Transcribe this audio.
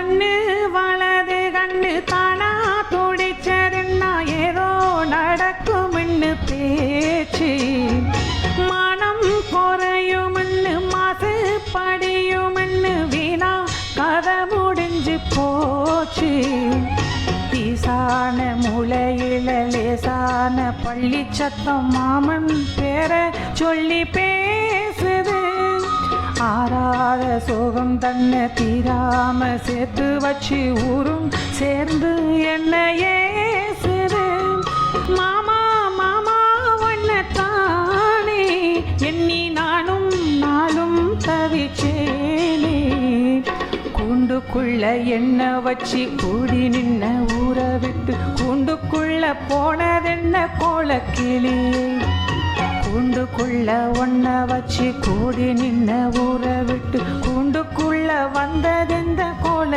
கண்ணு வலது கண்ணு தானா துடிச்சதுன்னா ஏதோ நடக்கும்னு பேச்சு மனம் குறையும்னு மாசு படியும்னு வீணா கதை முடிஞ்சு போச்சு ஈசான முளையில லேசான பள்ளி சத்தம் மாமன் பேர சொல்லி பேசுது ஆறாத சோகம் தன்னை தீராம சேர்த்து வச்சு ஊரும் சேர்ந்து என்ன ஏசுது மாமா மாமா ஒன்னத்தானே எண்ணி நானும் நாளும் தவிச்சேனே கூண்டுக்குள்ள என்ன வச்சு கூடி நின்ன ஊற விட்டு கூண்டுக்குள்ள போனதென்ன கோலக்கிளி கூண்டுக்குள்ள ஒன்ன வச்சு கூடி நின்ன ஊற விட்டு கூண்டுக்குள்ள வந்ததெந்த கோல